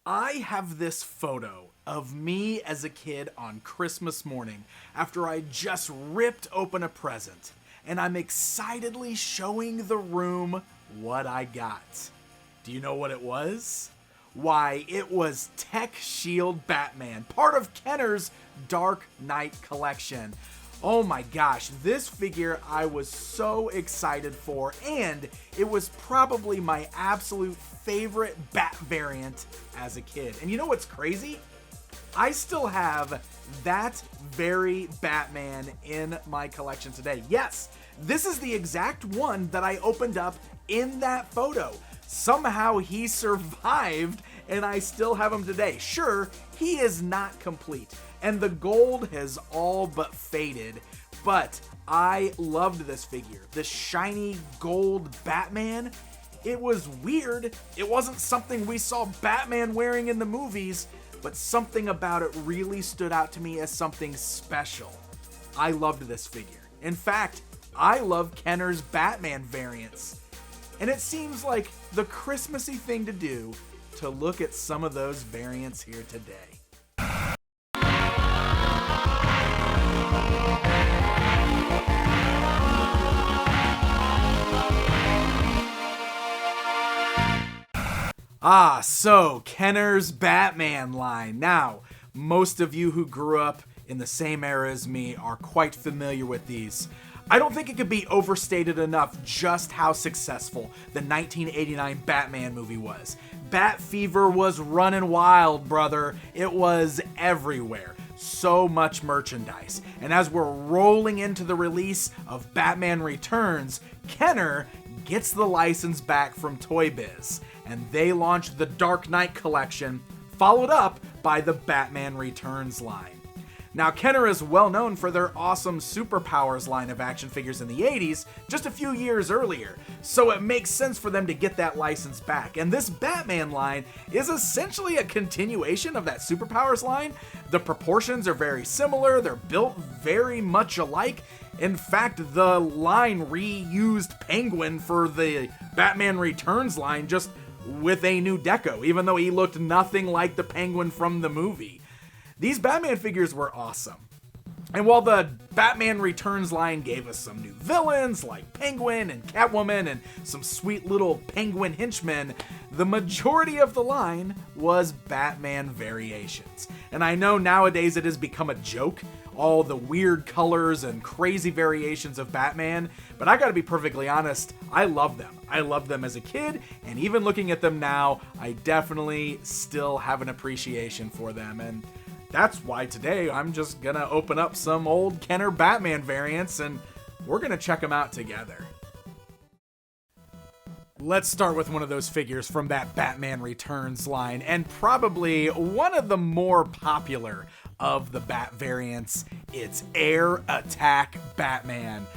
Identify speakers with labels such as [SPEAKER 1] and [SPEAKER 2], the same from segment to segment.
[SPEAKER 1] I have this photo of me as a kid on Christmas morning after I just ripped open a present, and I'm excitedly showing the room what I got. Do you know what it was? Why, it was Tec-Shield Batman, part of Kenner's Dark Knight collection. Oh my gosh, this figure I was so excited for, and it was probably my absolute favorite Bat variant as a kid. And you know what's crazy? I still have that very Batman in my collection today. Yes, this is the exact one that I opened up in that photo. Somehow he survived and I still have him today. Sure, he is not complete and the gold has all but faded, but I loved this figure. The shiny gold Batman. It was weird. It wasn't something we saw Batman wearing in the movies, but something about it really stood out to me as something special. I loved this figure. In fact, I love Kenner's Batman variants. And it seems like the Christmassy thing to do to look at some of those variants here today. So Kenner's Batman line. Now, most of you who grew up in the same era as me are quite familiar with these. I don't think it could be overstated enough just how successful the 1989 Batman movie was. Bat fever was running wild, brother. It was everywhere. So much merchandise. And as we're rolling into the release of Batman Returns, Kenner gets the license back from Toy Biz, and they launched the Dark Knight collection, followed up by the Batman Returns line. Now, Kenner is well known for their awesome Superpowers line of action figures in the 80s, just a few years earlier, so it makes sense for them to get that license back. And this Batman line is essentially a continuation of that Superpowers line. The proportions are very similar, they're built very much alike. In fact, the line reused Penguin for the Batman Returns line, just with a new deco, even though he looked nothing like the Penguin from the movie. These Batman figures were awesome. And while the Batman Returns line gave us some new villains like Penguin and Catwoman and some sweet little penguin henchmen, the majority of the line was Batman variations. And I know nowadays it has become a joke, all the weird colors and crazy variations of Batman, but I gotta be perfectly honest, I love them. I loved them as a kid, and even looking at them now, I definitely still have an appreciation for them, and that's why today I'm just gonna open up some old Kenner Batman variants and we're gonna check them out together. Let's start with one of those figures from that Batman Returns line, and probably one of the more popular of the Bat variants. It's Air Attack Batman.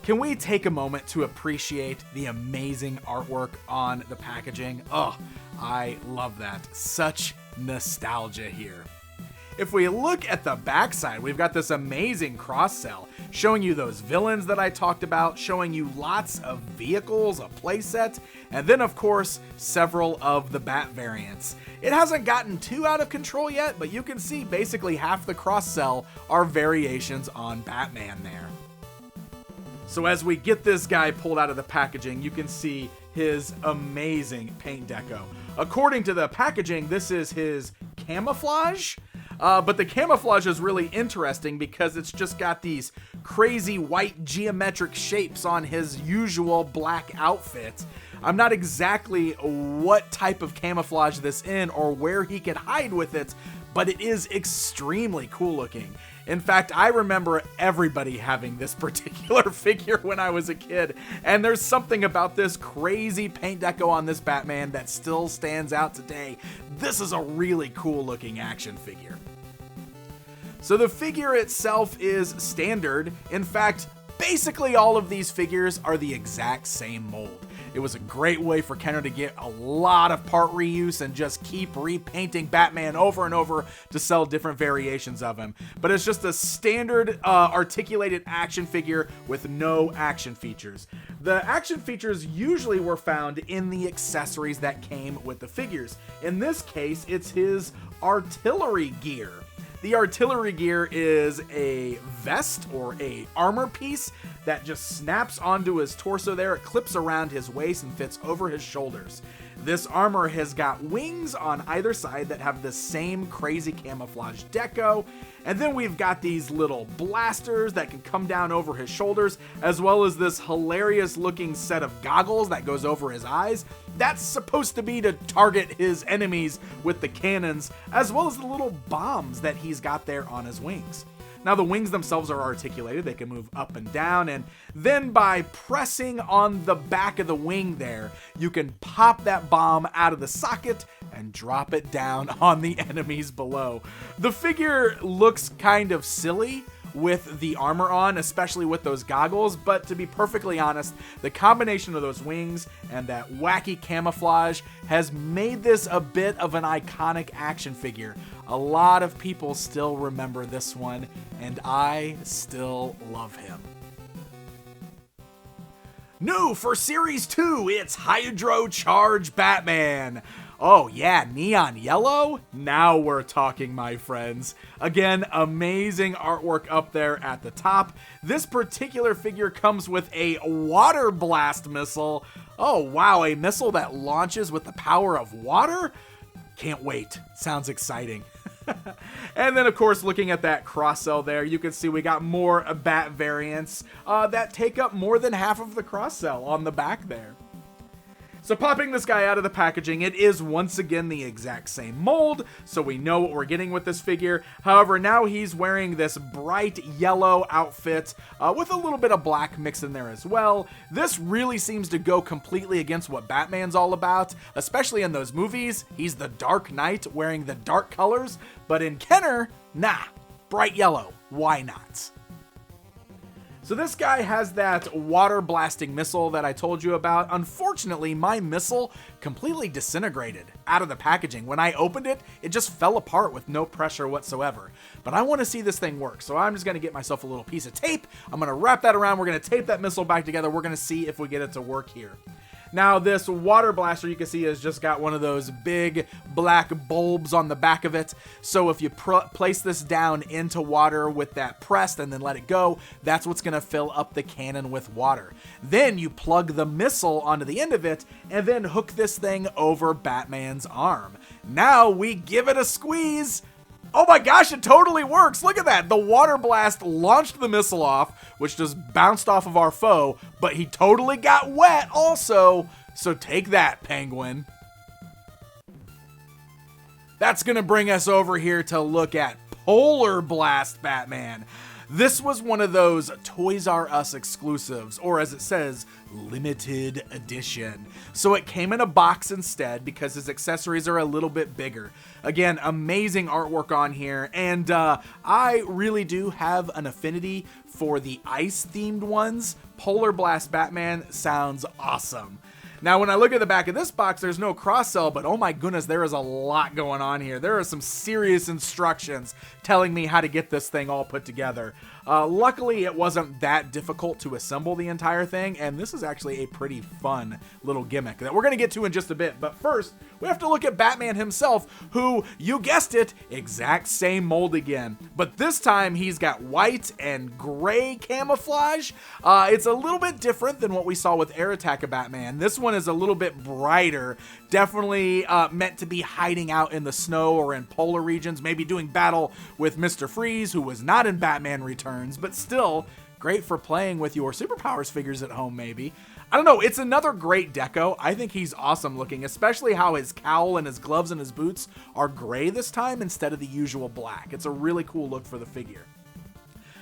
[SPEAKER 1] Can we take a moment to appreciate the amazing artwork on the packaging? Oh, I love that. Such nostalgia here. If we look at the backside, we've got this amazing cross-sell showing you those villains that I talked about, showing you lots of vehicles, a playset, and then of course, several of the Bat variants. It hasn't gotten too out of control yet, but you can see basically half the cross-sell are variations on Batman there. So as we get this guy pulled out of the packaging, you can see his amazing paint deco. According to the packaging, this is his camouflage. But the camouflage is really interesting because it's just got these crazy white geometric shapes on his usual black outfit. I'm not exactly what type of camouflage this in or where he could hide with it, but it is extremely cool looking. In fact, I remember everybody having this particular figure when I was a kid, and there's something about this crazy paint deco on this Batman that still stands out today. This is a really cool looking action figure. So the figure itself is standard. In fact, basically all of these figures are the exact same mold. It was a great way for Kenner to get a lot of part reuse and just keep repainting Batman over and over to sell different variations of him. But it's just a standard articulated action figure with no action features. The action features usually were found in the accessories that came with the figures. In this case, it's his artillery gear. The artillery gear is a vest or a armor piece that just snaps onto his torso there. It clips around his waist and fits over his shoulders. This armor has got wings on either side that have the same crazy camouflage deco. And then we've got these little blasters that can come down over his shoulders, as well as this hilarious looking set of goggles that goes over his eyes. That's supposed to be to target his enemies with the cannons, as well as the little bombs that he's got there on his wings. Now, the wings themselves are articulated. They can move up and down, and then by pressing on the back of the wing there, you can pop that bomb out of the socket and drop it down on the enemies below. The figure looks kind of silly with the armor on, especially with those goggles, but to be perfectly honest, the combination of those wings and that wacky camouflage has made this a bit of an iconic action figure. A lot of people still remember this one, and I still love him. New for Series 2, it's Hydro Charge Batman. Oh yeah, neon yellow? Now we're talking, my friends. Again, amazing artwork up there at the top. This particular figure comes with a water blast missile. Oh wow, a missile that launches with the power of water? Can't wait. Sounds exciting. And then, of course, looking at that cross-cell there, you can see we got more bat variants that take up more than half of the cross-cell on the back there. So popping this guy out of the packaging, it is once again the exact same mold, so we know what we're getting with this figure. However, now he's wearing this bright yellow outfit with a little bit of black mixed in there as well. This really seems to go completely against what Batman's all about, especially in those movies. He's the Dark Knight wearing the dark colors, but in Kenner, nah, bright yellow, why not? So this guy has that water blasting missile that I told you about. Unfortunately, my missile completely disintegrated out of the packaging. When I opened it, it just fell apart with no pressure whatsoever. But I want to see this thing work, so I'm just going to get myself a little piece of tape. I'm going to wrap that around. We're going to tape that missile back together. We're going to see if we get it to work here. Now, this water blaster, you can see, has just got one of those big black bulbs on the back of it. So if you place this down into water with that pressed and then let it go, that's what's going to fill up the cannon with water. Then you plug the missile onto the end of it and then hook this thing over Batman's arm. Now we give it a squeeze. Oh my gosh, it totally works. Look at that. The water blast launched the missile off, which just bounced off of our foe, but he totally got wet also. So take that, Penguin. That's going to bring us over here to look at Polar Blast Batman. This was one of those Toys R Us exclusives, or as it says, limited edition. So it came in a box instead because his accessories are a little bit bigger. Again, amazing artwork on here, and I really do have an affinity for the ice-themed ones. Polar Blast Batman sounds awesome. Now, when I look at the back of this box, there's no cross-sell, but oh my goodness, there is a lot going on here. There are some serious instructions telling me how to get this thing all put together. Luckily, it wasn't that difficult to assemble the entire thing, and this is actually a pretty fun little gimmick that we're going to get to in just a bit. But first, we have to look at Batman himself, who, you guessed it, exact same mold again. But this time, he's got white and gray camouflage. It's a little bit different than what we saw with Air Attack of Batman. This one is a little bit brighter, definitely meant to be hiding out in the snow or in polar regions, maybe doing battle with Mr. Freeze, who was not in Batman Returns, but still great for playing with your superpowers figures at home, maybe. I don't know, it's another great deco. I think he's awesome looking, especially how his cowl and his gloves and his boots are gray this time instead of the usual black. It's a really cool look for the figure.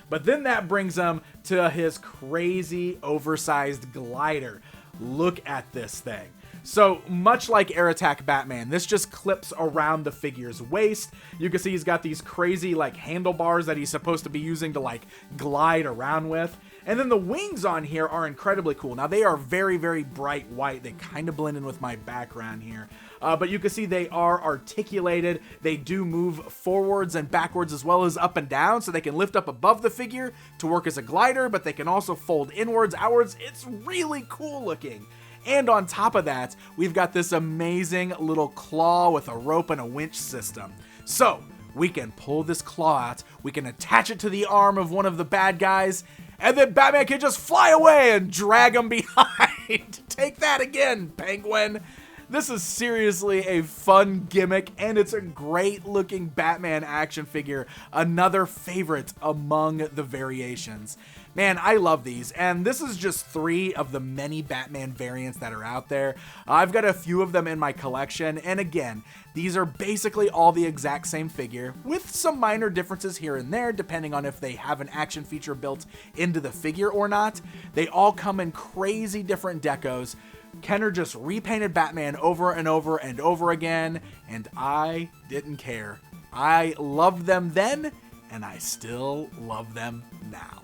[SPEAKER 1] But then that brings him to his crazy oversized glider. Look at this thing. So much like Air Attack Batman, this just clips around the figure's waist. You can see he's got these crazy like handlebars that he's supposed to be using to like glide around with. And then the wings on here are incredibly cool. Now they are very, very bright white. They kind of blend in with my background here. But you can see they are articulated. They do move forwards and backwards as well as up and down, so they can lift up above the figure to work as a glider, but they can also fold inwards, outwards. It's really cool looking. And on top of that, we've got this amazing little claw with a rope and a winch system. So we can pull this claw out, we can attach it to the arm of one of the bad guys, and then Batman can just fly away and drag him behind. Take that again, Penguin. This is seriously a fun gimmick, and it's a great looking Batman action figure. Another favorite among the variations. Man, I love these, and this is just 3 of the many Batman variants that are out there. I've got a few of them in my collection, and again, these are basically all the exact same figure, with some minor differences here and there, depending on if they have an action feature built into the figure or not. They all come in crazy different decos. Kenner just repainted Batman over and over and over again, and I didn't care. I loved them then, and I still love them now.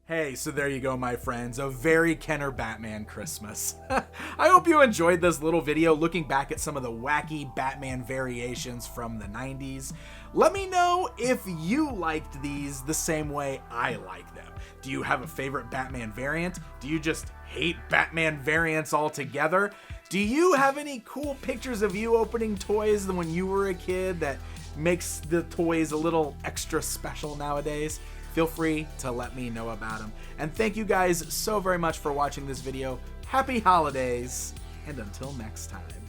[SPEAKER 1] Hey, so there you go, my friends. A very Kenner Batman Christmas. I hope you enjoyed this little video looking back at some of the wacky Batman variations from the 90s. Let me know if you liked these the same way I like them. Do you have a favorite Batman variant? Do you just hate Batman variants altogether? Do you have any cool pictures of you opening toys than when you were a kid that makes the toys a little extra special nowadays? Feel free to let me know about them. And thank you guys so very much for watching this video. Happy holidays, and until next time.